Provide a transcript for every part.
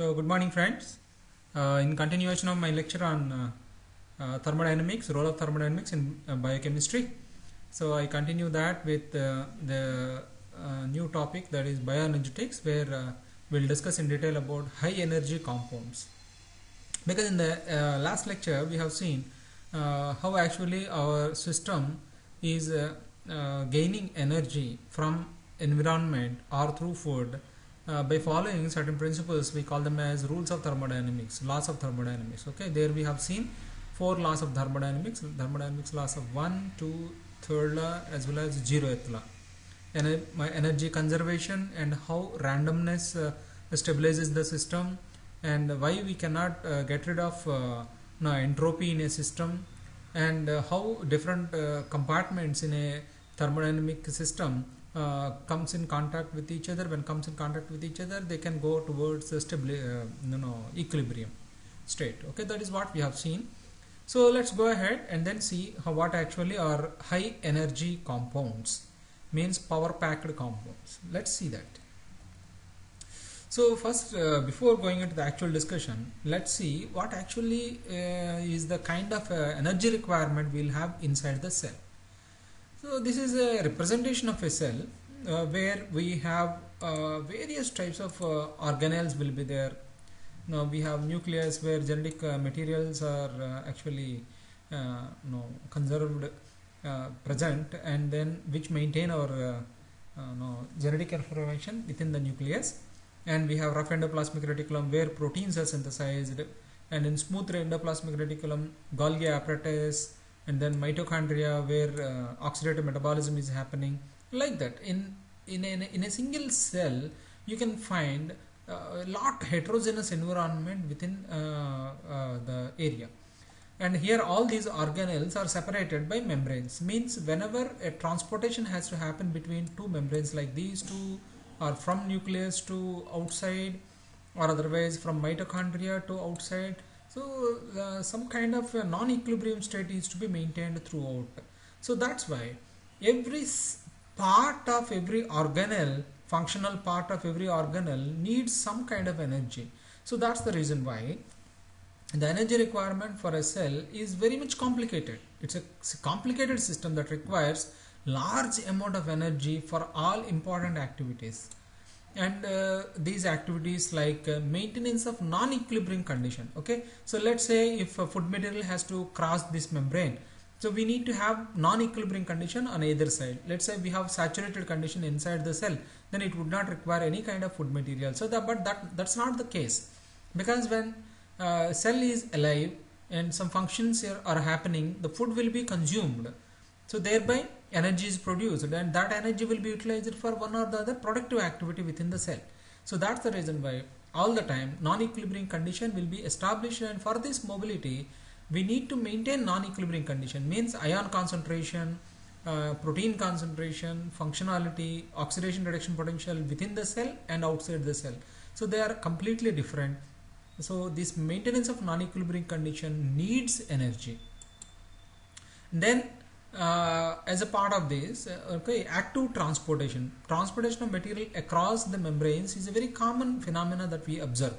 So, good morning, friends. In continuation of my lecture on thermodynamics, role of thermodynamics in biochemistry. So, I continue that with the new topic, that is bioenergetics, where we'll discuss in detail about high energy compounds. Because in the last lecture we have seen how actually our system is gaining energy from environment or through food by following certain principles. We call them as rules of thermodynamics, laws of thermodynamics. Okay, there we have seen four laws of thermodynamics laws of 1, 2, third law as well as zeroth law. Energy conservation and how randomness stabilizes the system, and why we cannot get rid of entropy in a system, and how different compartments in a thermodynamic system comes in contact with each other. When comes in contact with each other, they can go towards the equilibrium state. Okay, that is what we have seen. So let's go ahead and then see what actually are high energy compounds, means power packed compounds. Let's see that. So first, before going into the actual discussion, let's see what actually is the kind of energy requirement we'll have inside the cell. So this is a representation of a cell where we have various types of organelles will be there. Now we have nucleus where genetic materials are actually conserved, present, and then which maintain our genetic information within the nucleus. And we have rough endoplasmic reticulum where proteins are synthesized, and in smooth endoplasmic reticulum Golgi apparatus, and then mitochondria where oxidative metabolism is happening. Like that, in a single cell you can find a lot heterogeneous environment within the area. And here all these organelles are separated by membranes, means whenever a transportation has to happen between two membranes like these two, or from nucleus to outside, or otherwise from mitochondria to outside, so some kind of a non-equilibrium state is to be maintained throughout. So that's why every part of every organelle, functional part of every organelle, needs some kind of energy. So that's the reason why the energy requirement for a cell is very much complicated. It's a complicated system that requires large amount of energy for all important activities. And these activities like maintenance of non-equilibrium condition. Okay, so let's say if a food material has to cross this membrane, so we need to have non-equilibrium condition on either side. Let's say we have saturated condition inside the cell, then it would not require any kind of food material. So that's not the case, because when cell is alive and some functions are happening, the food will be consumed, so thereby energy is produced, and that energy will be utilized for one or the other productive activity within the cell. So that's the reason why all the time non-equilibrium condition will be established, and for this mobility we need to maintain non-equilibrium condition, means ion concentration, protein concentration, functionality, oxidation reduction potential within the cell and outside the cell. So they are completely different. So this maintenance of non-equilibrium condition needs energy. Then as a part of this, active transportation of material across the membranes is a very common phenomena that we observe.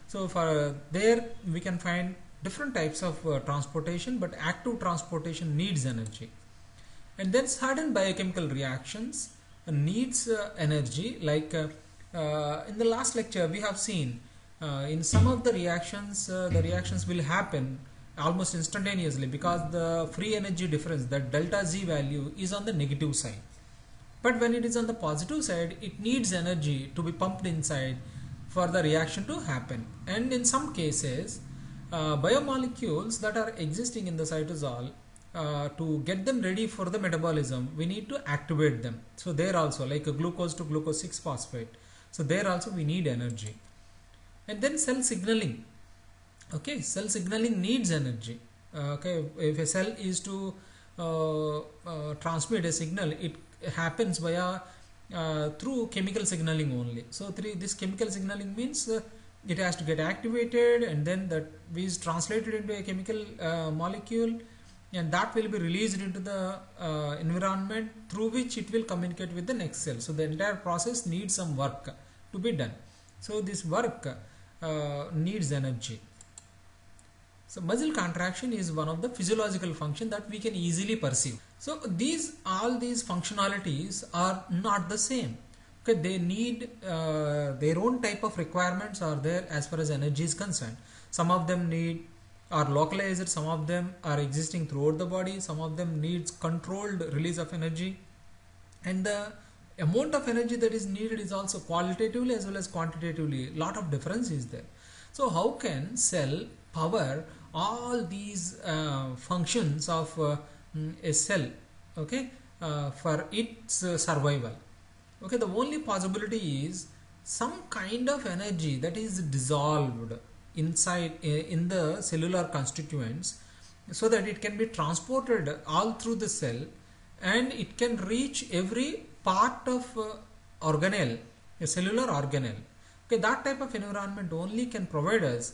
So for there we can find different types of transportation, but active transportation needs energy. And then certain biochemical reactions needs energy, like in the last lecture we have seen in some of the reactions will happen almost instantaneously, because the free energy difference, that delta Z value, is on the negative side. But when it is on the positive side, it needs energy to be pumped inside for the reaction to happen. And in some cases, biomolecules that are existing in the cytosol, to get them ready for the metabolism, we need to activate them. So there also, like a glucose to glucose 6-phosphate, so there also we need energy. And then cell signaling. Okay, cell signaling needs energy. Okay, if a cell is to transmit a signal, it happens via through chemical signaling only. So this chemical signaling means it has to get activated, and then that is translated into a chemical molecule, and that will be released into the environment, through which it will communicate with the next cell. So the entire process needs some work to be done. So this work needs energy. So muscle contraction is one of the physiological function that we can easily perceive. So all these functionalities are not the same. Okay, they need their own type of requirements are there as far as energy is concerned. Some of them are localized, some of them are existing throughout the body, some of them needs controlled release of energy, and the amount of energy that is needed is also qualitatively as well as quantitatively. Lot of difference is there. So how can cell power all these functions of a cell, okay, for its survival? Okay, the only possibility is some kind of energy that is dissolved inside in the cellular constituents, so that it can be transported all through the cell and it can reach every part of organelle, a cellular organelle. Okay, that type of environment only can provide us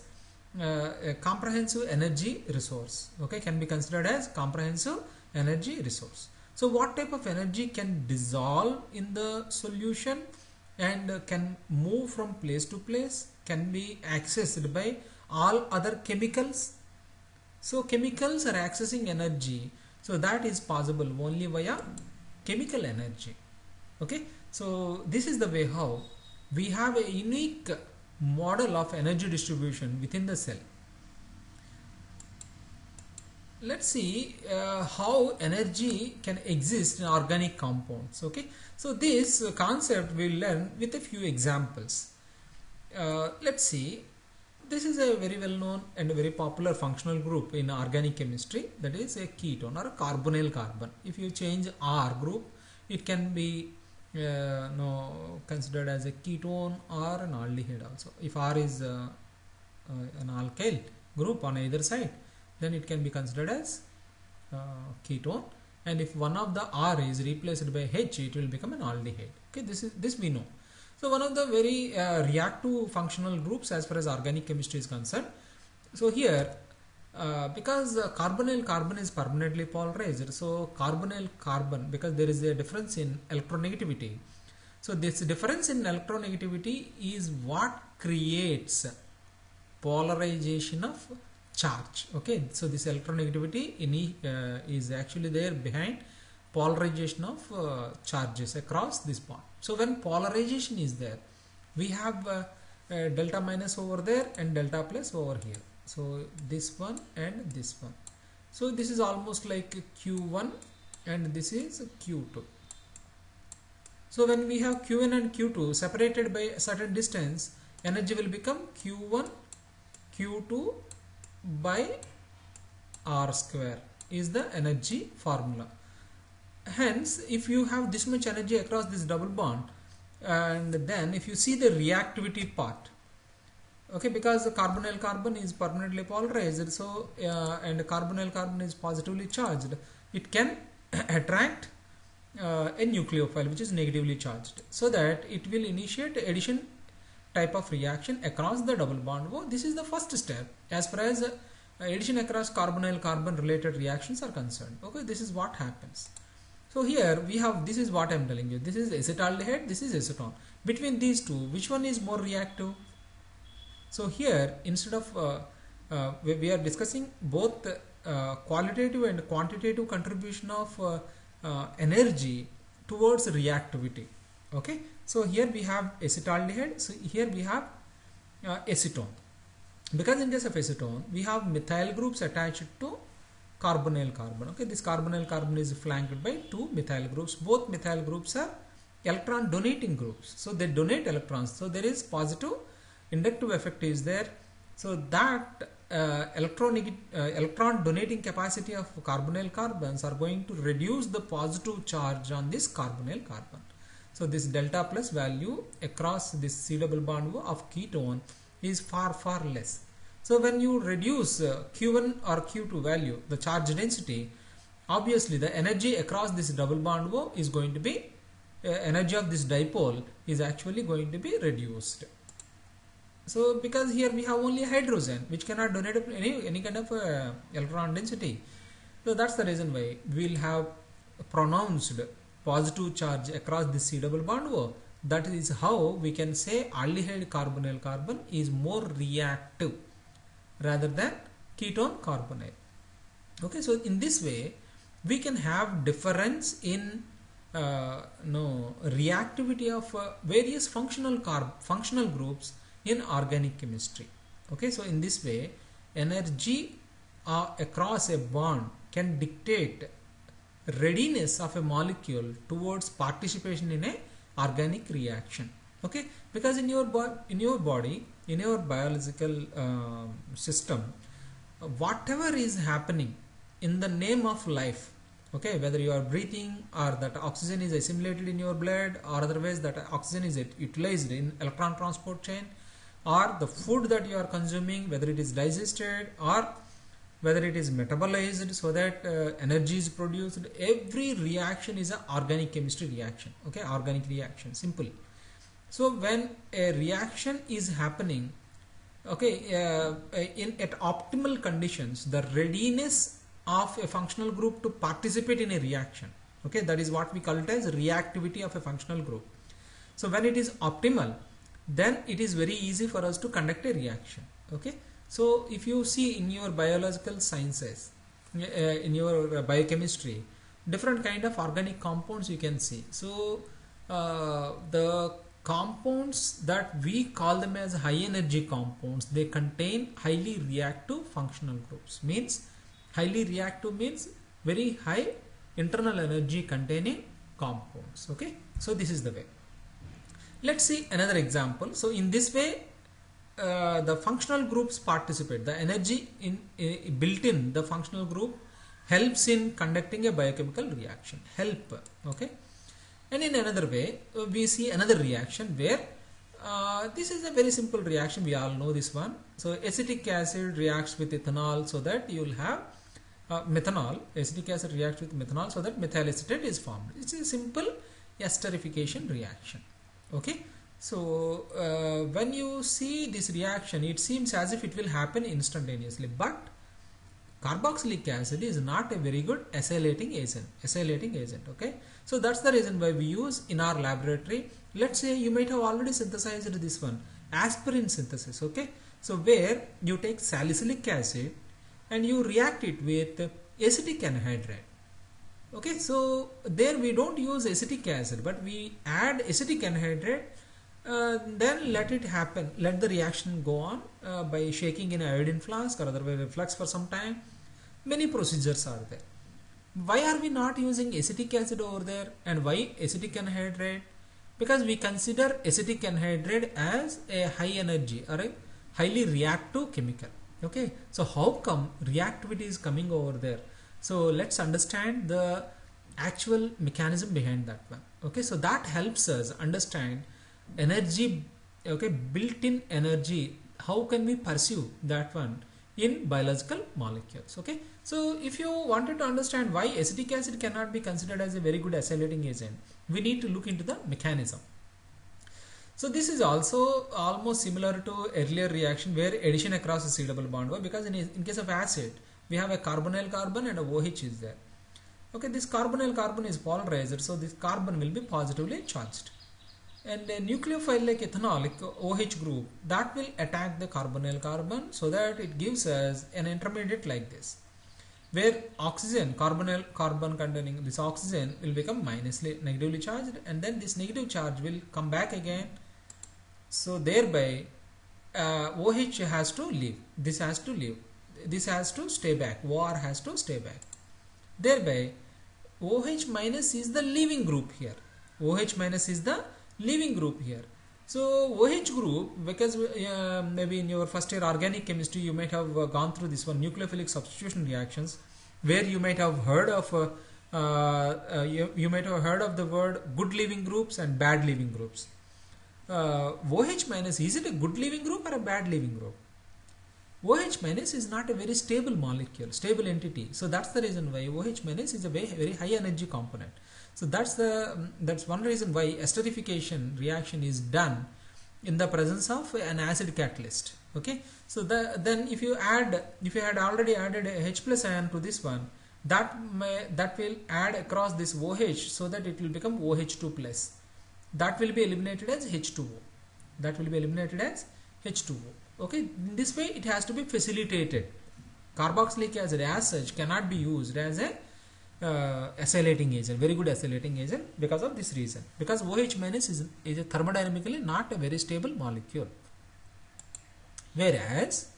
a comprehensive energy resource. Okay, can be considered as comprehensive energy resource. So what type of energy can dissolve in the solution and can move from place to place, can be accessed by all other chemicals? So chemicals are accessing energy, so that is possible only via chemical energy. Okay, so this is the way how we have a unique model of energy distribution within the cell. Let's see how energy can exist in organic compounds. Okay, so this concept we'll learn with a few examples. Let's see, this is a very well known and a very popular functional group in organic chemistry, that is a ketone or a carbonyl carbon. If you change R group, it can be considered as a ketone or an aldehyde also. If R is an alkyl group on either side, then it can be considered as ketone, and if one of the R is replaced by H, it will become an aldehyde. Okay, this we know. So one of the very reactive functional groups as far as organic chemistry is concerned. So here because carbonyl carbon is permanently polarized, so carbonyl carbon, because there is a difference in electronegativity, so this difference in electronegativity is what creates polarization of charge. Okay, so this electronegativity is actually there behind polarization of charges across this bond. So when polarization is there, we have delta minus over there and delta plus over here. So this one and this one. So this is almost like Q1 and this is Q2. So when we have Q1 and Q2 separated by a certain distance, energy will become Q1 Q2 by R square is the energy formula. Hence, if you have this much energy across this double bond, and then if you see the reactivity part, okay, because the carbonyl carbon is permanently polarized, so and carbonyl carbon is positively charged, it can attract a nucleophile which is negatively charged, so that it will initiate addition type of reaction across the double bond. Oh, this is the first step as far as addition across carbonyl carbon related reactions are concerned. Okay, this is what happens. So here we have, this is what I am telling you, this is acetaldehyde, this is acetone. Between these two, which one is more reactive? So here, instead of we are discussing both qualitative and quantitative contribution of energy towards reactivity. Okay, so here we have acetaldehyde, so here we have acetone. Because in case of acetone, we have methyl groups attached to carbonyl carbon. Okay, this carbonyl carbon is flanked by two methyl groups. Both methyl groups are electron donating groups, so they donate electrons, so there is positive inductive effect is there. So that electron donating capacity of carbonyl carbons are going to reduce the positive charge on this carbonyl carbon. So this delta plus value across this C double bond of ketone is far less. So when you reduce Q1 or Q2 value, the charge density, obviously the energy across this double bond is going to be energy of this dipole is actually going to be reduced. So because here we have only hydrogen which cannot donate any kind of electron density, so that's the reason why we will have pronounced positive charge across this C double bond That is how we can say aldehyde carbonyl carbon is more reactive rather than ketone carbonyl. Okay, so in this way we can have difference in reactivity of various functional groups in organic chemistry. Okay, so in this way energy across a bond can dictate readiness of a molecule towards participation in a organic reaction. Okay, because in your body, in your biological system, whatever is happening in the name of life, okay, whether you are breathing or that oxygen is assimilated in your blood, or otherwise that oxygen is utilized in electron transport chain, or the food that you are consuming, whether it is digested or whether it is metabolized so that energy is produced, every reaction is an organic chemistry reaction. Okay, organic reaction, simple. So when a reaction is happening, okay, at optimal conditions, the readiness of a functional group to participate in a reaction, okay, that is what we call it as reactivity of a functional group. So when it is optimal, then it is very easy for us to conduct a reaction. Okay, so if you see in your biological sciences, in your biochemistry, different kind of organic compounds you can see. So the compounds that we call them as high energy compounds, they contain highly reactive functional groups. Means highly reactive means very high internal energy containing compounds. Okay, so this is the way. Let's see another example. So in this way the functional groups participate. The energy built in the functional group helps in conducting a biochemical reaction. Okay, and in another way we see another reaction where this is a very simple reaction. We all know this one. So acetic acid reacts with ethanol so that you will have methanol. Acetic acid reacts with methanol so that methyl acetate is formed. It's a simple esterification reaction. Okay, so when you see this reaction, it seems as if it will happen instantaneously, but carboxylic acid is not a very good acylating agent. Okay, so that's the reason why we use in our laboratory. Let's say you might have already synthesized this one, aspirin synthesis. Okay, so where you take salicylic acid and you react it with acetic anhydride. Okay, so there we don't use acetic acid, but we add acetic anhydride, then let it happen, let the reaction go on by shaking in an iodine flask or otherwise flux for some time. Many procedures are there. Why are we not using acetic acid over there, and why acetic anhydride? Because we consider acetic anhydride as a high energy or a highly reactive chemical. Okay, so how come reactivity is coming over there? So let's understand the actual mechanism behind that one. Okay, so that helps us understand energy, okay, built-in energy. How can we pursue that one in biological molecules? Okay, so if you wanted to understand why acetic acid cannot be considered as a very good acylating agent, we need to look into the mechanism. So this is also almost similar to earlier reaction where addition across a C double bond. Why? Because in case of acid, we have a carbonyl carbon and a OH is there. Okay, this carbonyl carbon is polarized, so this carbon will be positively charged. And a nucleophile like ethanol, like OH group, that will attack the carbonyl carbon so that it gives us an intermediate like this, where oxygen, carbonyl carbon containing this oxygen will become negatively charged, and then this negative charge will come back again. So thereby OH has to leave, this has to leave, this has to stay back, OR has to stay back. Thereby OH minus is the leaving group here. OH minus is the leaving group here. So OH group, because maybe in your first year organic chemistry you might have gone through this one, nucleophilic substitution reactions, where you might have heard of you might have heard of the word good leaving groups and bad leaving groups. OH minus, is it a good leaving group or a bad leaving group? OH minus is not a very stable molecule, stable entity. So that's the reason why OH minus is a very high energy component. So that's one reason why esterification reaction is done in the presence of an acid catalyst. Okay, so then if you had already added a H plus ion to this one, that will add across this OH so that it will become OH2 plus. that will be eliminated as H2O. That will be eliminated as H2O. Okay, in this way it has to be facilitated. Carboxylic acid as such cannot be used as a acylating agent, very good acylating agent, because of this reason, because OH minus is a thermodynamically not a very stable molecule. Whereas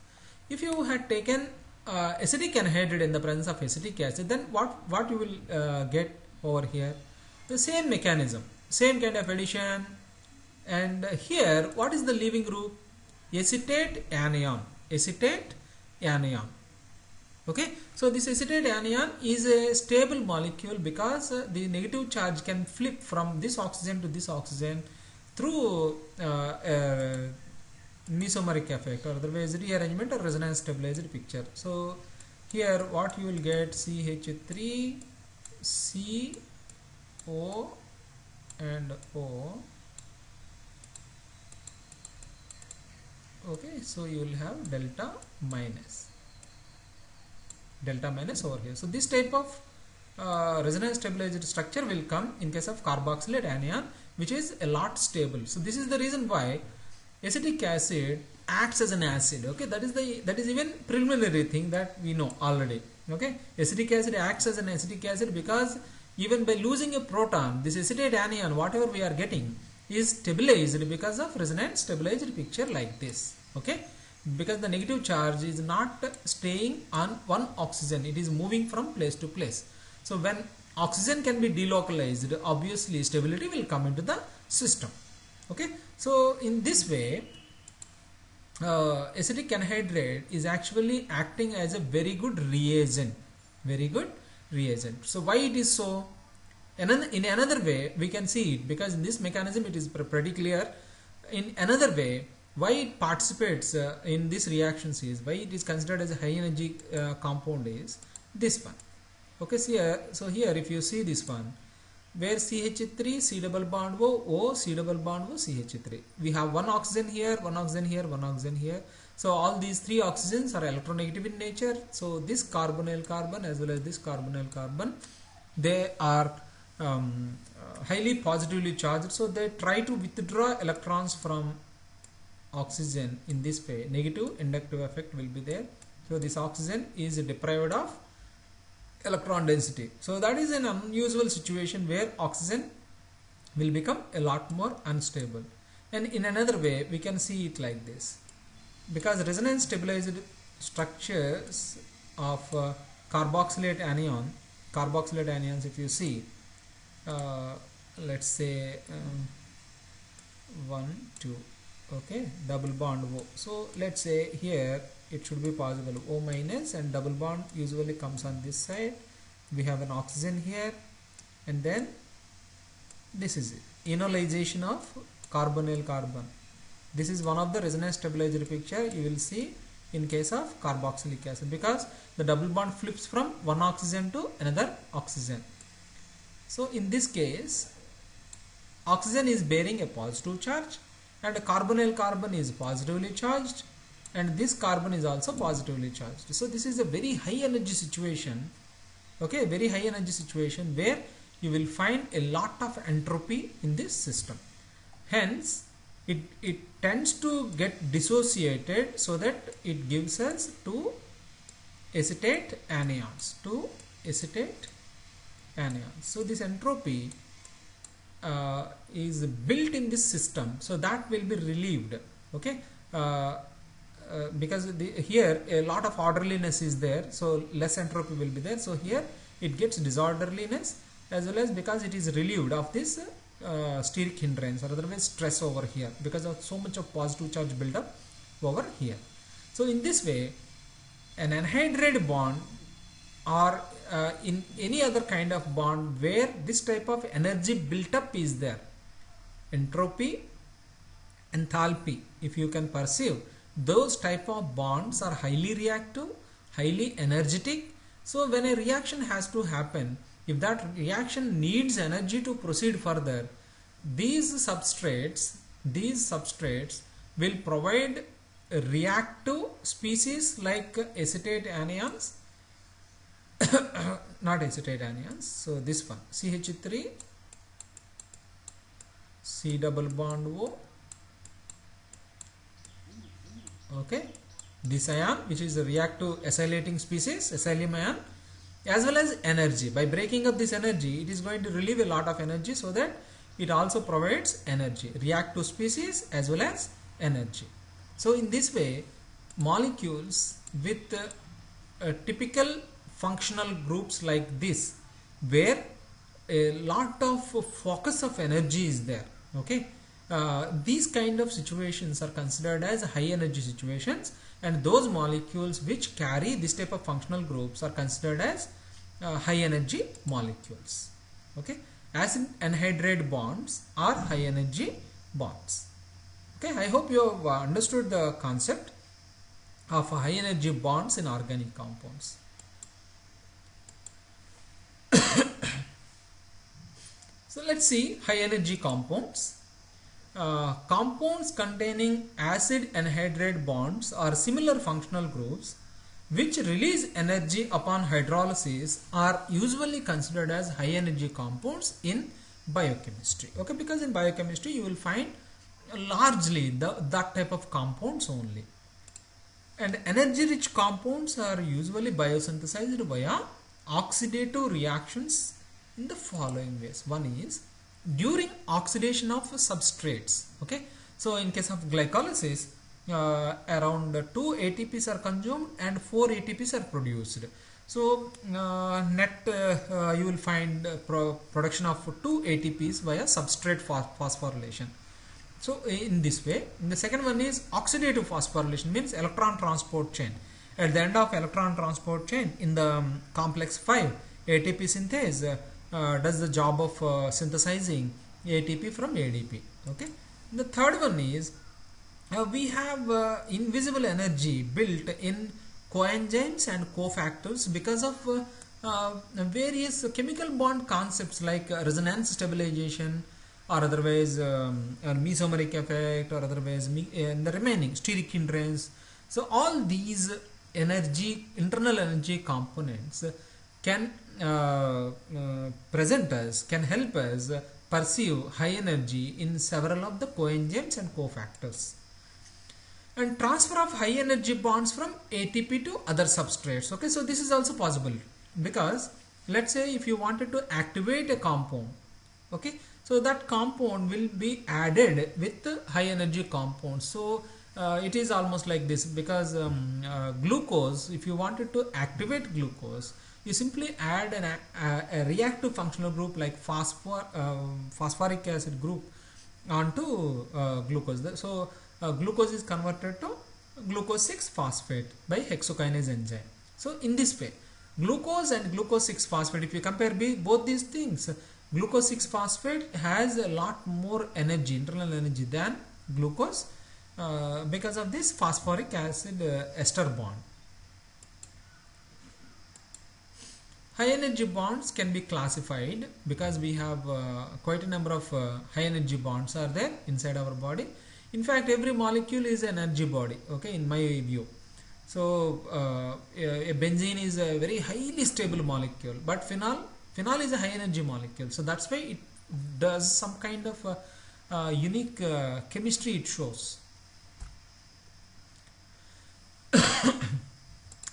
if you had taken acidic anhydride in the presence of acetic acid, then what you will get over here? The same mechanism, same kind of addition, and here what is the leaving group? Acetate anion, acetate anion. Okay, so this acetate anion is a stable molecule because the negative charge can flip from this oxygen to this oxygen through mesomeric effect, or otherwise rearrangement or resonance stabilized picture. So here what you will get, CH3, C, O and O. Okay, so you will have delta minus over here. So this type of resonance stabilized structure will come in case of carboxylate anion, which is a lot stable. So this is the reason why acetic acid acts as an acid. Okay, that is even preliminary thing that we know already. Okay, acetic acid acts as an acetic acid because even by losing a proton, this acetate anion, whatever we are getting, is stabilized because of resonance stabilized picture like this. Okay, because the negative charge is not staying on one oxygen, it is moving from place to place. So when oxygen can be delocalized, obviously stability will come into the system. Okay, so in this way acetic anhydride is actually acting as a very good reagent, So why it is so? In another way we can see it, because in this mechanism it is pretty clear. In another way, why it participates in this reactions is, why it is considered as a high energy compound is this one. Okay, so here if you see this one, where CH3, C double bond O, C double bond O, CH3. We have one oxygen here, one oxygen here, one oxygen here. So all these three oxygens are electronegative in nature. So this carbonyl carbon as well as this carbonyl carbon, they are highly positively charged. So they try to withdraw electrons from oxygen in this way. Negative inductive effect will be there. So this oxygen is deprived of electron density. So that is an unusual situation where oxygen will become a lot more unstable. And in another way we can see it like this, because resonance stabilized structures of carboxylate anions, if you see, let's say 1, 2, okay, double bond O. So let's say here it should be possible O minus, and double bond usually comes on this side. We have an oxygen here, and then this is it, enolization of carbonyl carbon. This is one of the resonance stabilized picture you will see in case of carboxylic acid, because the double bond flips from one oxygen to another oxygen. So in this case oxygen is bearing a positive charge and carbonyl carbon is positively charged, and this carbon is also positively charged. So this is a very high energy situation, okay, very high energy situation where you will find a lot of entropy in this system. Hence it tends to get dissociated, so that it gives us two acetate anions, So this entropy is built in this system, so that will be relieved. Okay, because here a lot of orderliness is there, so less entropy will be there. So here it gets disorderliness, as well as because it is relieved of this steric hindrance, or otherwise stress over here, because of so much of positive charge build up over here. So in this way, an anhydride bond, or in any other kind of bond where this type of energy built up is there, entropy, enthalpy, if you can perceive, those type of bonds are highly reactive, highly energetic. So when a reaction has to happen, if that reaction needs energy to proceed further, these substrates will provide reactive species like acetate anions, not acetate anions. So this one, CH3, C double bond O. Okay, this ion, which is a reactive acylating species, acylium ion, as well as energy. By breaking up this energy, it is going to relieve a lot of energy, so that it also provides energy, reactive species as well as energy. So in this way, molecules with typical functional groups like this, where a lot of focus of energy is there, okay, these kind of situations are considered as high energy situations, and those molecules which carry this type of functional groups are considered as high energy molecules. Okay, acid anhydride bonds are high energy bonds. Okay, I hope you have understood the concept of high energy bonds in organic compounds. So let's see high energy compounds. Compounds containing acid anhydride bonds are similar functional groups which release energy upon hydrolysis are usually considered as high energy compounds in biochemistry. Okay, because in biochemistry you will find largely that type of compounds only. And energy rich compounds are usually biosynthesized via oxidative reactions in the following ways. One is during oxidation of substrates. Okay, so in case of glycolysis, around 2 ATPs are consumed and 4 ATPs are produced. So net you will find production of 2 ATPs via substrate phosphorylation. So in this way. The second one is oxidative phosphorylation, means electron transport chain. At the end of electron transport chain in the complex 5, ATP synthase does the job of synthesizing ATP from ADP. Okay. The third one is we have invisible energy built in coenzymes and cofactors because of various chemical bond concepts like resonance stabilization, or otherwise mesomeric effect, or otherwise the remaining steric hindrance. So all these energy, internal energy components can present us, can help us perceive high energy in several of the coenzymes and cofactors. And transfer of high energy bonds from ATP to other substrates. Okay, so this is also possible, because let's say if you wanted to activate a compound, okay, so that compound will be added with high energy compounds. So it is almost like this, because glucose, if you wanted to activate glucose, you simply add a reactive functional group like phosphoric acid group onto glucose. So glucose is converted to glucose 6-phosphate by hexokinase enzyme. So in this way, glucose and glucose 6-phosphate, if you compare both these things, glucose 6-phosphate has a lot more energy, internal energy, than glucose because of this phosphoric acid ester bond. High energy bonds can be classified because we have quite a number of high energy bonds are there inside our body. In fact, every molecule is an energy body, okay, in my view. So a benzene is a very highly stable molecule, but phenol is a high energy molecule. So that's why it does some kind of unique chemistry it shows.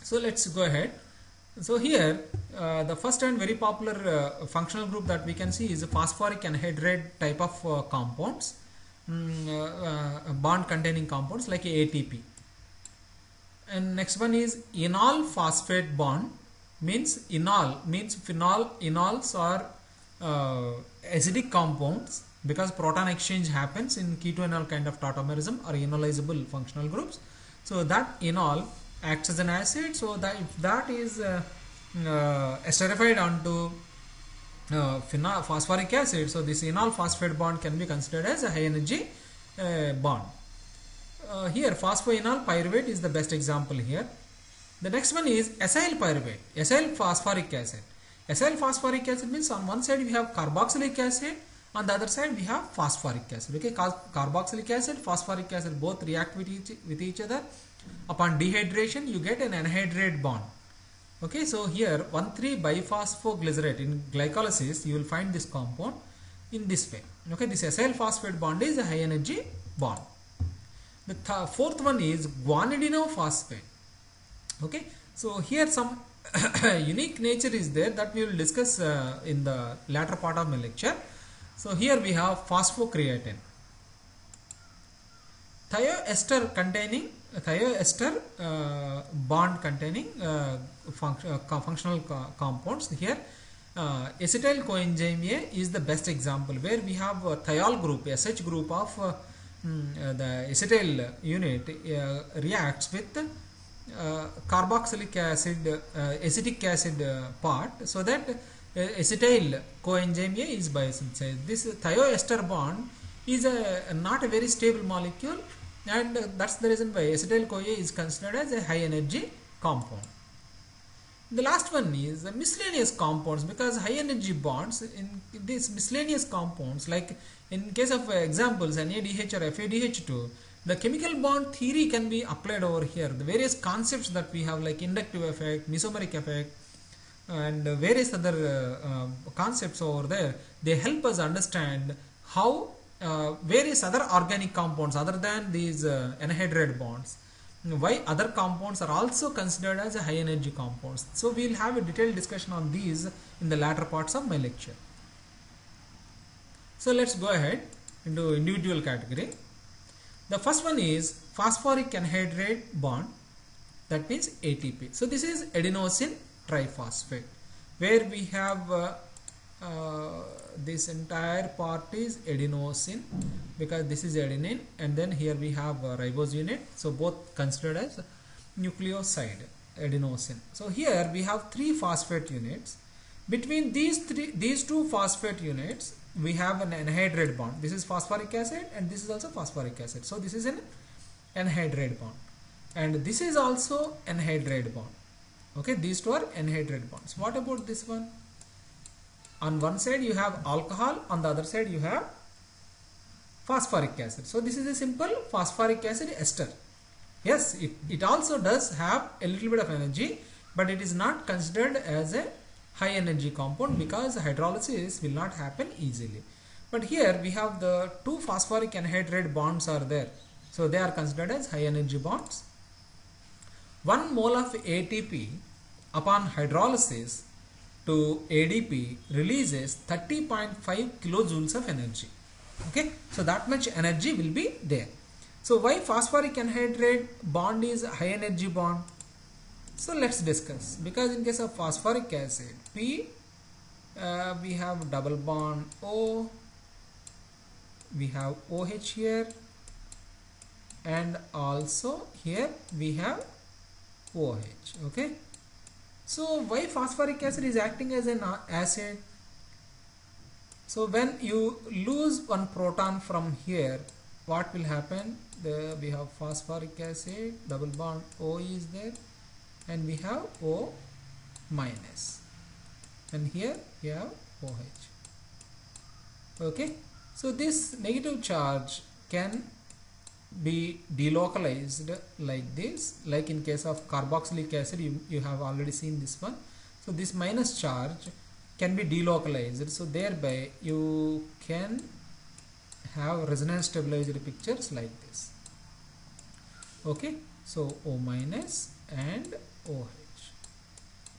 So let's go ahead. So here the first and very popular functional group that we can see is a phosphoric anhydride type of compounds, bond containing compounds like ATP. And next one is enol phosphate bond, means enol means phenol. Enols are acidic compounds because proton exchange happens in keto-enol kind of tautomerism or enolizable functional groups. So that enol acts as an acid, so that if that is esterified onto phosphoric acid, so this enol phosphate bond can be considered as a high energy bond. Here phosphoenol pyruvate is the best example here. The next one is acyl pyruvate, acyl phosphoric acid. Acyl phosphoric acid means on one side we have carboxylic acid, on the other side we have phosphoric acid. Okay, carboxylic acid, phosphoric acid both react with each other. Upon dehydration you get an anhydride bond. Okay, so here 1,3-biphosphoglycerate in glycolysis you will find this compound. in this way. Okay, this acyl phosphate bond is a high energy bond. The fourth one is guanidinophosphate. Okay, so here some unique nature is there that we will discuss in the latter part of my lecture. So here we have phosphocreatine, thioester containing bond containing functional compounds. Here acetyl coenzyme A is the best example, where we have a thiol group, SH group of the acetyl unit reacts with carboxylic acid, acetic acid part, so that acetyl coenzyme A is biosynthesized. This thioester bond is not a very stable molecule, and that's the reason why acetyl CoA is considered as a high energy compound. The last one is the miscellaneous compounds, because high energy bonds in these miscellaneous compounds, like in case of examples NADH or FADH2, the chemical bond theory can be applied over here. The various concepts that we have, like inductive effect, mesomeric effect, and various other concepts over there, they help us understand how various other organic compounds other than these anhydride bonds, why other compounds are also considered as a high energy compounds. So we will have a detailed discussion on these in the latter parts of my lecture. So let's go ahead into individual category. The first one is phosphoric anhydride bond, that means ATP. So this is adenosine triphosphate, where we have this entire part is adenosine, because this is adenine, and then here we have ribose unit, so both considered as nucleoside, adenosine. So here we have 3 phosphate units. Between these two phosphate units we have an anhydride bond. This is phosphoric acid and this is also phosphoric acid, so this is an anhydride bond, and this is also anhydride bond. Okay, these two are anhydride bonds. What about this one? On one side you have alcohol, on the other side you have phosphoric acid. So this is a simple phosphoric acid ester. Yes, it also does have a little bit of energy, but it is not considered as a high energy compound because hydrolysis will not happen easily. But here we have the 2 phosphoric anhydride bonds are there, so they are considered as high energy bonds. 1 mole of ATP upon hydrolysis to ADP releases 30.5 kilojoules of energy. Okay, so that much energy will be there. So why phosphoric anhydride bond is a high energy bond? So let's discuss. Because in case of phosphoric acid, we have double bond O, we have OH here, and also here we have OH. Okay, so why phosphoric acid is acting as an acid? So when you lose one proton from here, what will happen? We have phosphoric acid, double bond O is there, and we have O minus, and here we have OH. Okay, so this negative charge can be delocalized like this, like in case of carboxylic acid, you have already seen this one. So this minus charge can be delocalized, so thereby you can have resonance stabilized pictures like this. Okay, so O minus and OH,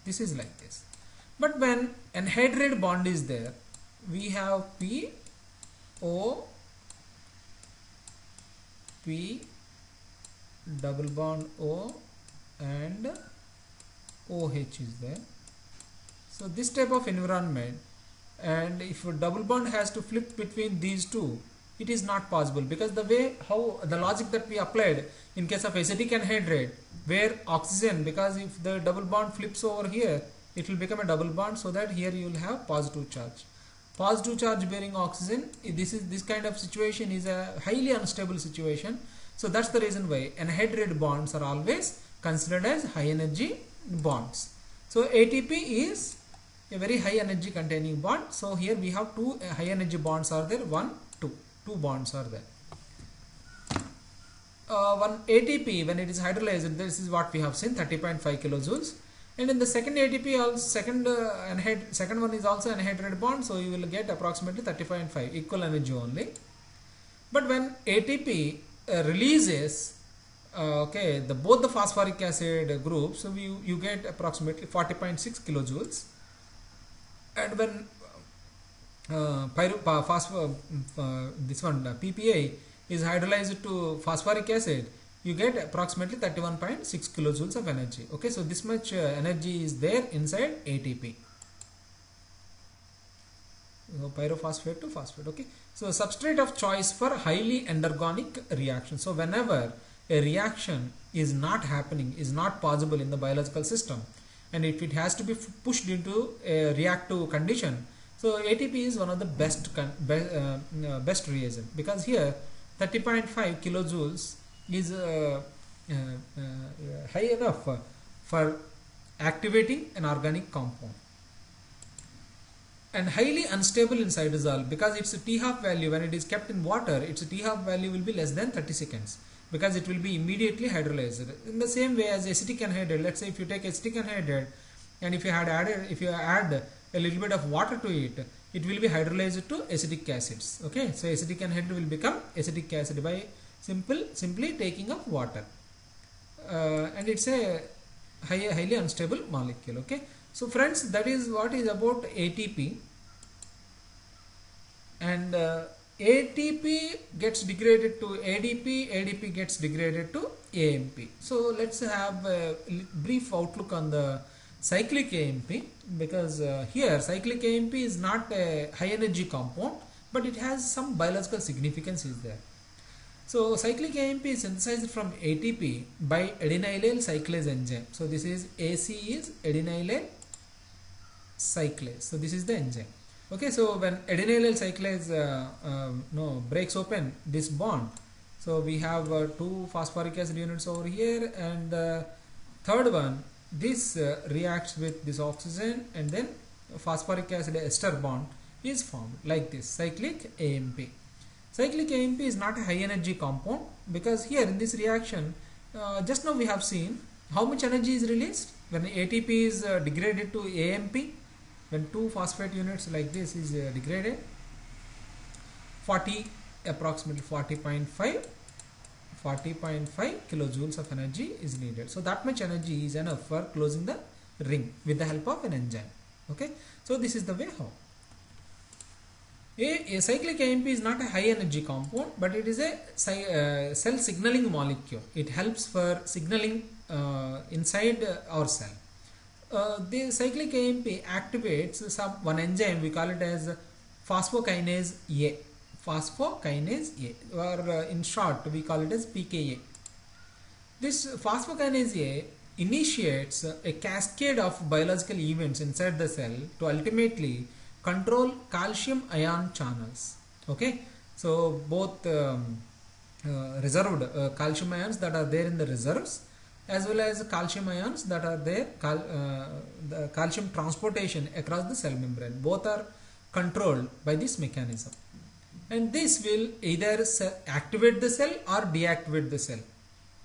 this is like this. But when anhydride bond is there, we have P, O, P, double bond O, and OH is there. So this type of environment, and if a double bond has to flip between these two, it is not possible, because the way how the logic that we applied in case of acetic anhydride, where oxygen, because if the double bond flips over here, it will become a double bond, so that here you will have positive charge. Positive charge bearing oxygen, this kind of situation is a highly unstable situation. So that's the reason why anhydride bonds are always considered as high energy bonds. So ATP is a very high energy containing bond. So here we have 2 high energy bonds are there, 1, 2 bonds are there. One ATP, when it is hydrolyzed, this is what we have seen, 30.5 kilojoules, And in the second ATP, also second one is also anhydride bond, so you will get approximately 35.5 equal energy only. But when ATP releases both the phosphoric acid groups, so you get approximately 40.6 kilojoules. And when PPA is hydrolyzed to phosphoric acid, you get approximately 31.6 kilojoules of energy. Okay, so this much energy is there inside ATP. So pyrophosphate to phosphate. Okay, so substrate of choice for highly endergonic reaction. So whenever a reaction is not happening, is not possible in the biological system, and if it has to be pushed into a reactive condition, so ATP is one of the best reagent, because here 30.5 kilojoules is high enough for activating an organic compound. And highly unstable in cytosol, because its T-half value, when it is kept in water, its T-half value will be less than 30 seconds, because it will be immediately hydrolyzed. In the same way as acetic anhydride, let's say if you take acetic anhydride and if you add a little bit of water to it, it will be hydrolyzed to acetic acids. Okay, so acetic anhydride will become acetic acid by simply taking of water, and it's a highly unstable molecule. Okay, so friends, that is what is about ATP. And ATP gets degraded to ADP, ADP gets degraded to AMP. So let's have a brief outlook on the cyclic AMP, because here cyclic AMP is not a high energy compound, but it has some biological significance is there. So cyclic AMP is synthesized from ATP by adenylyl cyclase enzyme. So this is AC is adenylyl cyclase. So this is the enzyme. Okay, so when adenylyl cyclase breaks open this bond, so we have 2 phosphoric acid units over here, and the third one, this reacts with this oxygen, and then phosphoric acid ester bond is formed like this, cyclic AMP. Cyclic AMP is not a high energy compound, because here in this reaction, just now we have seen how much energy is released when ATP is degraded to AMP. When 2 phosphate units like this is degraded, approximately 40.5 kilojoules of energy is needed. So that much energy is enough for closing the ring with the help of an enzyme. Okay, so this is the way how. A cyclic AMP is not a high energy compound, but it is a cell signaling molecule. It helps for signaling inside our cell. The cyclic AMP activates one enzyme, we call it as phosphokinase A. Phosphokinase A, or in short we call it as pKa. This phosphokinase A initiates a cascade of biological events inside the cell to ultimately control calcium ion channels. Okay, so both reserved calcium ions that are there in the reserves, as well as calcium ions that are there, the calcium transportation across the cell membrane, both are controlled by this mechanism, and this will either activate the cell or deactivate the cell.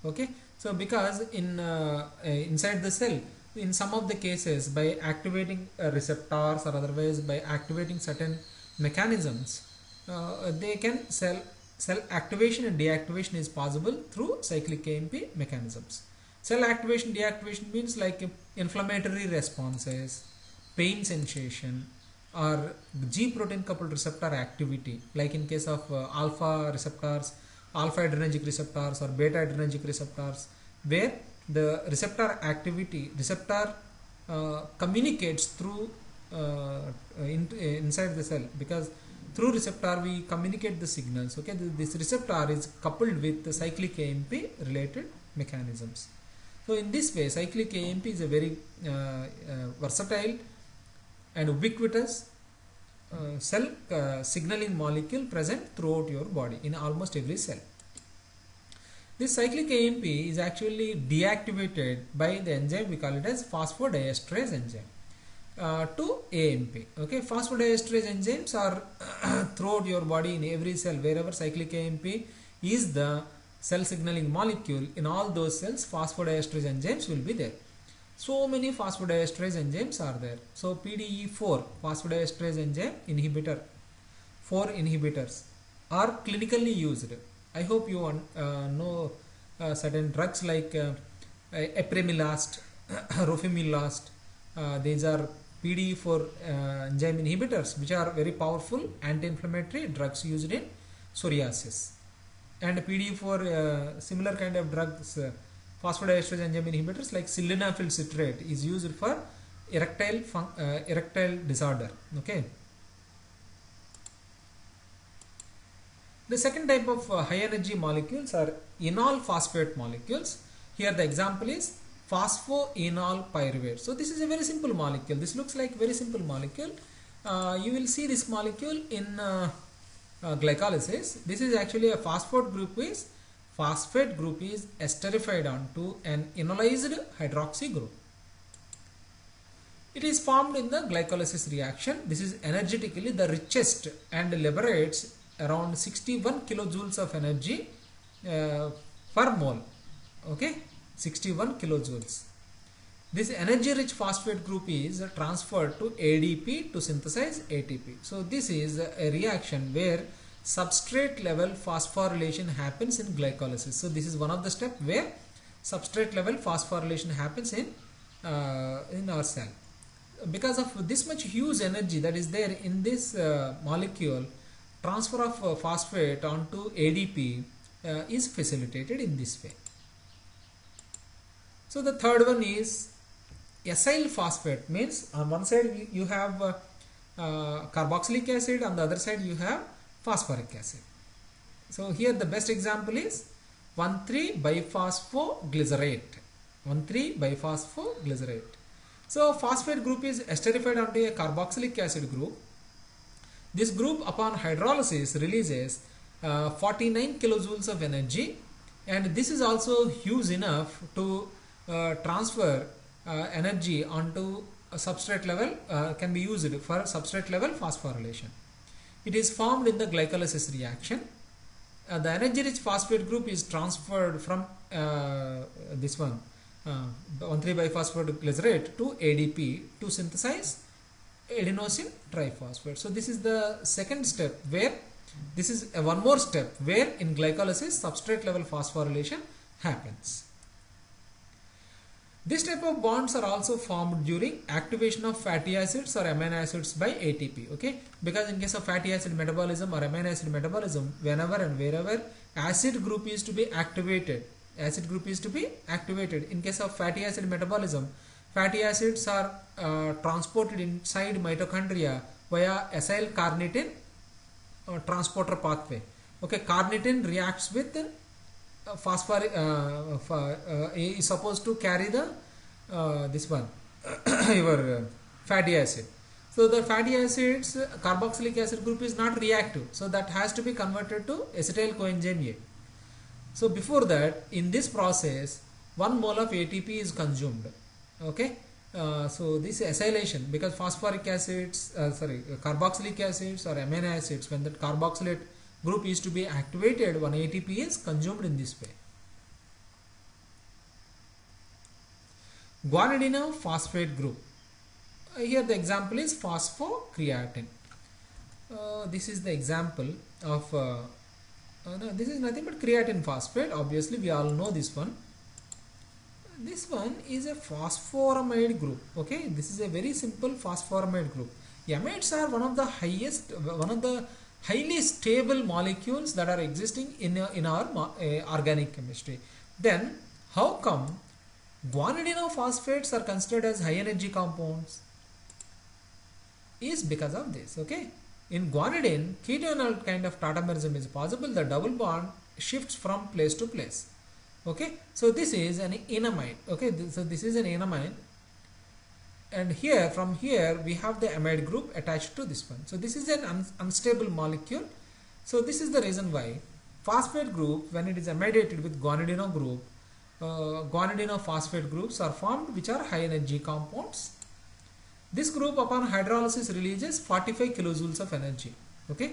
Okay, so because inside the cell, in some of the cases, by activating receptors or otherwise by activating certain mechanisms, they can cell activation and deactivation is possible through cyclic AMP mechanisms. Cell activation deactivation means like inflammatory responses, pain sensation, or G protein coupled receptor activity, like in case of alpha receptors, alpha adrenergic receptors or beta adrenergic receptors, where the receptor activity, communicates through inside the cell, because through receptor we communicate the signals. Okay, this receptor is coupled with the cyclic AMP related mechanisms. So in this way, cyclic AMP is a very versatile and ubiquitous cell signaling molecule present throughout your body in almost every cell. This cyclic AMP is actually deactivated by the enzyme, we call it as phosphodiesterase enzyme to AMP. Okay, phosphodiesterase enzymes are throughout your body in every cell. Wherever cyclic AMP is the cell signaling molecule, in all those cells phosphodiesterase enzymes will be there. So many phosphodiesterase enzymes are there. So PDE4 phosphodiesterase enzyme inhibitor, 4 inhibitors are clinically used. I hope you know certain drugs like apremilast, rofimilast. These are PDE4 enzyme inhibitors, which are very powerful anti-inflammatory drugs used in psoriasis. And PDE4 similar kind of drugs, phosphodiesterase enzyme inhibitors like sildenafil citrate is used for erectile disorder. Okay. The second type of high energy molecules are enol phosphate molecules. Here the example is phosphoenol pyruvate. So this is a very simple molecule. This looks like very simple molecule. You will see this molecule in glycolysis. This is actually a phosphate group is esterified onto an enolized hydroxy group. It is formed in the glycolysis reaction. This is energetically the richest and liberates around 61 kilojoules of energy per mole. Okay, 61 kilojoules. This energy rich phosphate group is transferred to ADP to synthesize ATP. So this is a reaction where substrate level phosphorylation happens in glycolysis. So this is one of the steps where substrate level phosphorylation happens in our cell. Because of this much huge energy that is there in this molecule, transfer of phosphate onto ADP is facilitated in this way. So the third one is acyl phosphate, means on one side you have carboxylic acid, on the other side you have phosphoric acid. So here the best example is 1,3-biphosphoglycerate. 1,3-biphosphoglycerate. So phosphate group is esterified onto a carboxylic acid group. This group upon hydrolysis releases 49 kilojoules of energy, and this is also huge enough to transfer energy onto a substrate level, can be used for substrate level phosphorylation. It is formed in the glycolysis reaction. The energy rich phosphate group is transferred from this one 1,3-biphosphoglycerate to ADP to synthesize adenosine triphosphate. So this is the second step, where this is one more step where in glycolysis substrate level phosphorylation happens. This type of bonds are also formed during activation of fatty acids or amino acids by ATP. Okay, because in case of fatty acid metabolism or amino acid metabolism, whenever and wherever acid group is to be activated, in case of fatty acid metabolism, fatty acids are transported inside mitochondria via acyl carnitine transporter pathway. Okay, carnitine reacts with phosphoric is supposed to carry the this one your fatty acid. So the fatty acids carboxylic acid group is not reactive, so that has to be converted to acetyl coenzyme A. So before that, in this process 1 mole of ATP is consumed. Okay, so this acylation, because phosphoric acids carboxylic acids or amino acids, when that carboxylate group is to be activated, 1 ATP is consumed in this way. Guanidino phosphate group. Here the example is phosphocreatine. This is the example of no, this is nothing but creatine phosphate. Obviously we all know this one. This one is a phosphoramide group. Okay, this is a very simple phosphoramide group. Amides are one of the highly stable molecules that are existing in our organic chemistry. Then how come guanidinophosphates are considered as high energy compounds? Is because of this. Okay, in guanidine, ketonal kind of tautomerism is possible. The double bond shifts from place to place. Okay, so this is an enamide. Okay, so this is an enamide, and here from here we have the amide group attached to this one. So this is an unstable molecule. So this is the reason why phosphate group, when it is amidated with guanidino group, guanidinophosphate groups are formed, which are high energy compounds. This group upon hydrolysis releases 45 kilojoules of energy. Okay,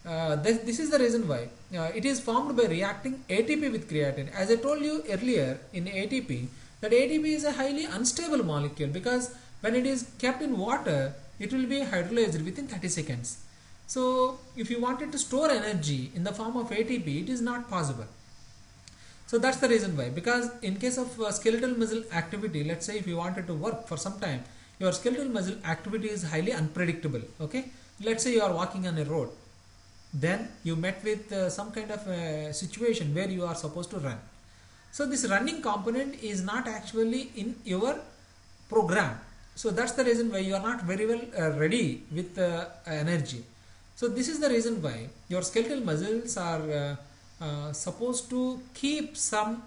this is the reason why it is formed by reacting ATP with creatine. As I told you earlier, in ATP That ATP is a highly unstable molecule because when it is kept in water, it will be hydrolyzed within 30 seconds. So if you wanted to store energy in the form of ATP, it is not possible. So that's the reason why, because in case of skeletal muscle activity, let's say if you wanted to work for some time, your skeletal muscle activity is highly unpredictable. Okay, let's say you are walking on a road, then you met with some kind of a situation where you are supposed to run. So this running component is not actually in your program. So that's the reason why you are not very well ready with energy. So this is the reason why your skeletal muscles are supposed to keep some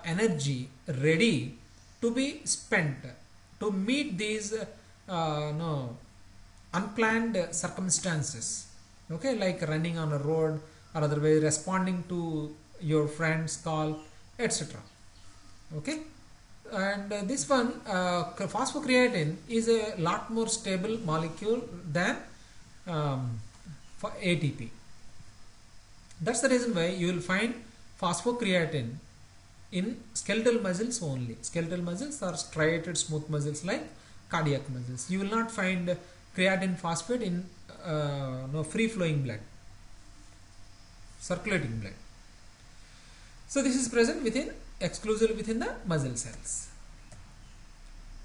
energy ready to be spent to meet these unplanned circumstances. Okay, like running on a road or otherwise responding to your friend's call, etc. Okay, and this one phosphocreatine is a lot more stable molecule than for ATP. That's the reason why you will find phosphocreatine in skeletal muscles only. Skeletal muscles are striated smooth muscles like cardiac muscles. You will not find creatine phosphate in free flowing blood, circulating blood. So this is present exclusively within the muscle cells.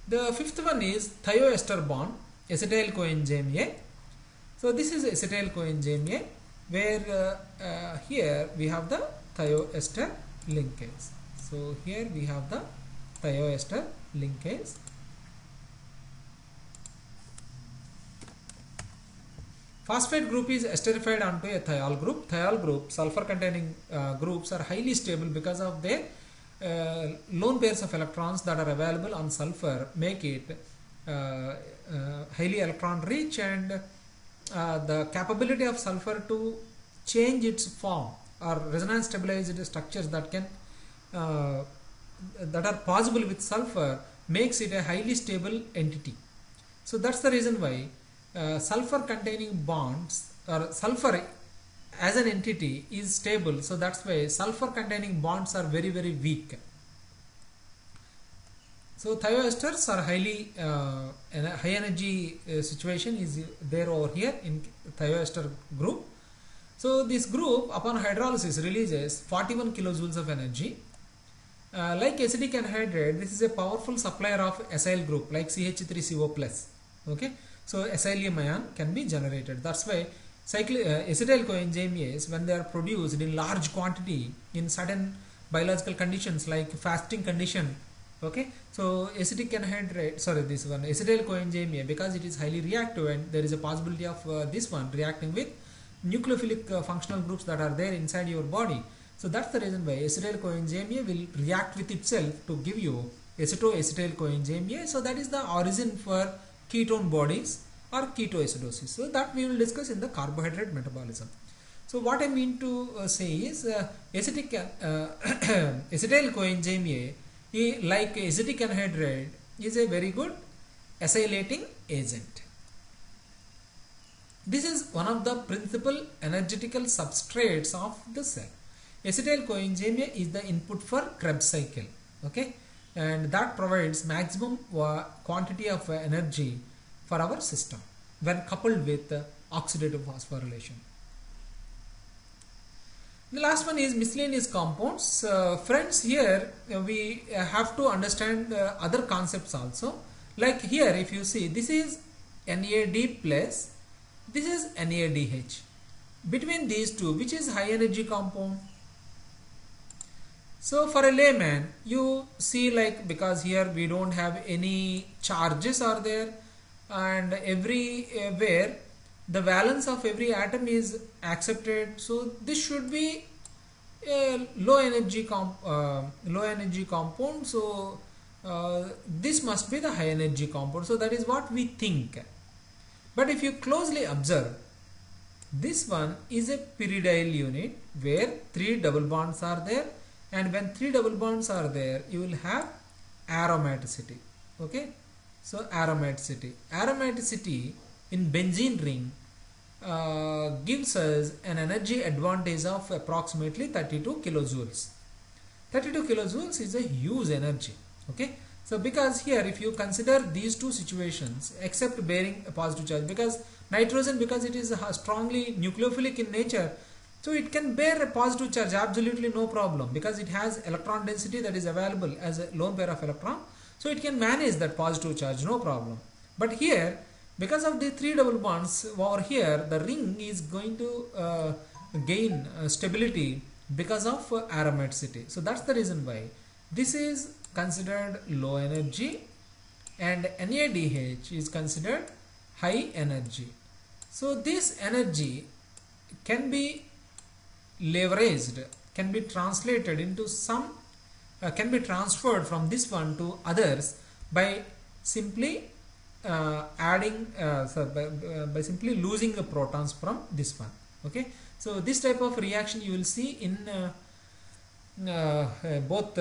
The fifth one is thioester bond, acetyl coenzyme A. So this is acetyl coenzyme A, where here we have the thioester linkase. So here we have the thioester linkase. Phosphate group is esterified onto a thiol group. Thiol group, sulfur containing groups are highly stable because of their lone pairs of electrons that are available on sulfur make it highly electron rich, and the capability of sulfur to change its form or resonance stabilized structures that can that are possible with sulfur makes it a highly stable entity. So that's the reason why sulfur containing bonds or sulfur as an entity is stable. So that's why sulfur containing bonds are very weak. So thioesters are highly high energy situation is there over here in thioester group. So this group upon hydrolysis releases 41 kilojoules of energy. Like acidic anhydride, this is a powerful supplier of acyl group like CH3CO+. Okay, so acylium ion can be generated. That's why acetyl coenzyme A's, when they are produced in large quantity in certain biological conditions like fasting condition. Okay, so acidic anhydride, this one acetyl coenzyme A, because it is highly reactive and there is a possibility of this one reacting with nucleophilic functional groups that are there inside your body. So that's the reason why acetyl coenzyme A will react with itself to give you acetoacetyl coenzyme A. So that is the origin for ketone bodies or ketoacidosis. So that we will discuss in the carbohydrate metabolism. So what I mean to say is acetyl coenzyme A, like acetic anhydride, is a very good acylating agent. This is one of the principal energetical substrates of the cell. Acetyl coenzyme A is the input for Krebs cycle. Okay, and that provides maximum quantity of energy for our system when coupled with oxidative phosphorylation. The last one is miscellaneous compounds. Friends, here we have to understand other concepts also. Like here, if you see, this is NAD plus, this is NADH. Between these two, which is high energy compound? So for a layman, you see, like, because here we don't have any charges are there, and everywhere the valence of every atom is accepted. So this should be a low energy compound. So this must be the high energy compound. So that is what we think. But if you closely observe, this one is a pyridyl unit where 3 double bonds are there, and when 3 double bonds are there, you will have aromaticity. Okay, so aromaticity in benzene ring gives us an energy advantage of approximately 32 kilojoules. 32 kilojoules is a huge energy. Okay, so because here if you consider these two situations, except bearing a positive charge, because nitrogen, because it is strongly nucleophilic in nature, so it can bear a positive charge absolutely no problem, because it has electron density that is available as a lone pair of electron, so it can manage that positive charge no problem. But here, because of the 3 double bonds over here, the ring is going to gain stability because of aromaticity. So that's the reason why this is considered low energy and NADH is considered high energy. So this energy can be leveraged, can be translated into some, can be transferred from this one to others by simply adding, by simply losing the protons from this one. Okay, so this type of reaction you will see in both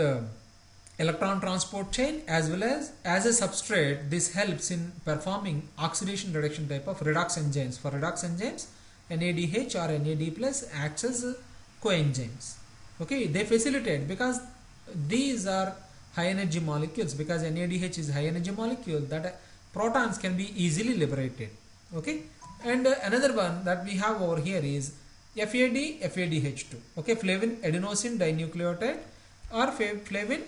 electron transport chain as well as a substrate. This helps in performing oxidation reduction type of redox enzymes. For redox enzymes, NADH or NAD plus acts as coenzymes. Okay, they facilitate, because these are high energy molecules, because NADH is high energy molecule, that protons can be easily liberated. Okay, and another one that we have over here is FADH2. Okay, flavin adenosine dinucleotide or flavin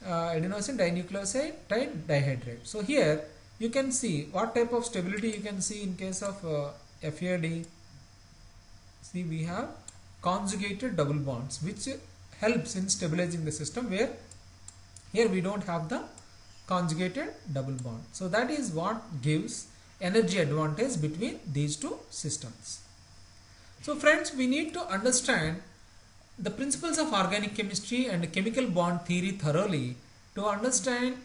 adenosine dinucleotide dihydrate. So here you can see what type of stability you can see in case of FAD. See, we have conjugated double bonds, which helps in stabilizing the system, where here we don't have the conjugated double bond. So that is what gives energy advantage between these two systems. So friends, we need to understand the principles of organic chemistry and chemical bond theory thoroughly to understand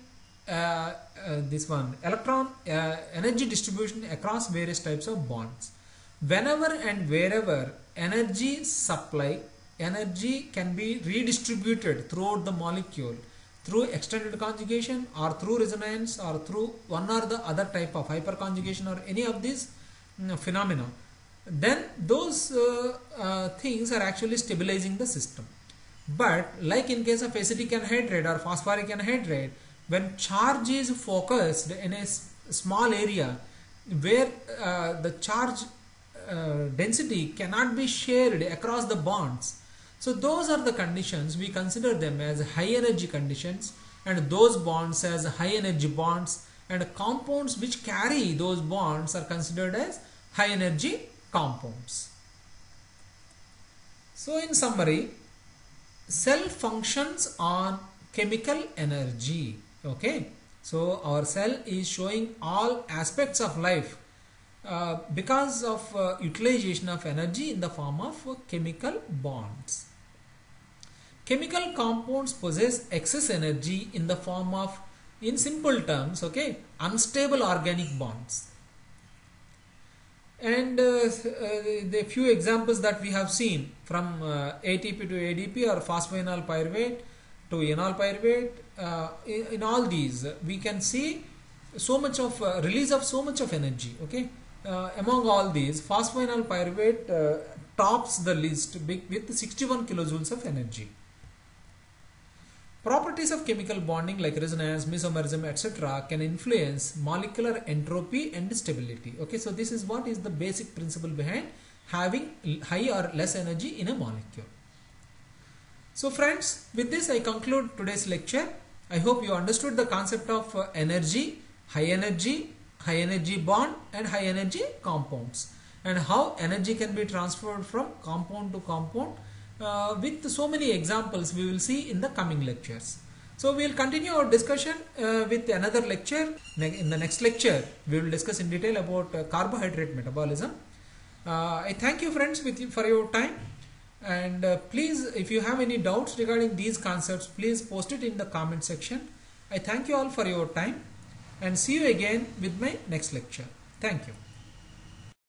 this one, electron energy distribution across various types of bonds. Whenever and wherever energy supply, energy can be redistributed throughout the molecule through extended conjugation or through resonance or through one or the other type of hyperconjugation or any of these phenomena, then those things are actually stabilizing the system. But like in case of acetic anhydride or phosphoric anhydride, when charge is focused in a small area where the charge density cannot be shared across the bonds, so those are the conditions, we consider them as high energy conditions, and those bonds as high energy bonds, and compounds which carry those bonds are considered as high energy compounds. So in summary, cell functions on chemical energy. Okay, so our cell is showing all aspects of life because of utilization of energy in the form of chemical bonds. Chemical compounds possess excess energy in the form of, in simple terms, okay, unstable organic bonds. And the few examples that we have seen from ATP to ADP or phosphoenol pyruvate to enol pyruvate, in all these we can see so much of release of so much of energy. Okay, among all these, phosphoenol pyruvate tops the list with 61 kilojoules of energy. Properties of chemical bonding like resonance, mesomerism, etc. can influence molecular entropy and stability. Okay, so this is what is the basic principle behind having high or less energy in a molecule. So friends, with this I conclude today's lecture. I hope you understood the concept of energy bond and high energy compounds, and how energy can be transferred from compound to compound. With so many examples we will see in the coming lectures. So we will continue our discussion with another lecture. In the next lecture we will discuss in detail about carbohydrate metabolism. I thank you friends for your time, and please, if you have any doubts regarding these concepts, please post it in the comment section. I thank you all for your time and see you again with my next lecture. Thank you.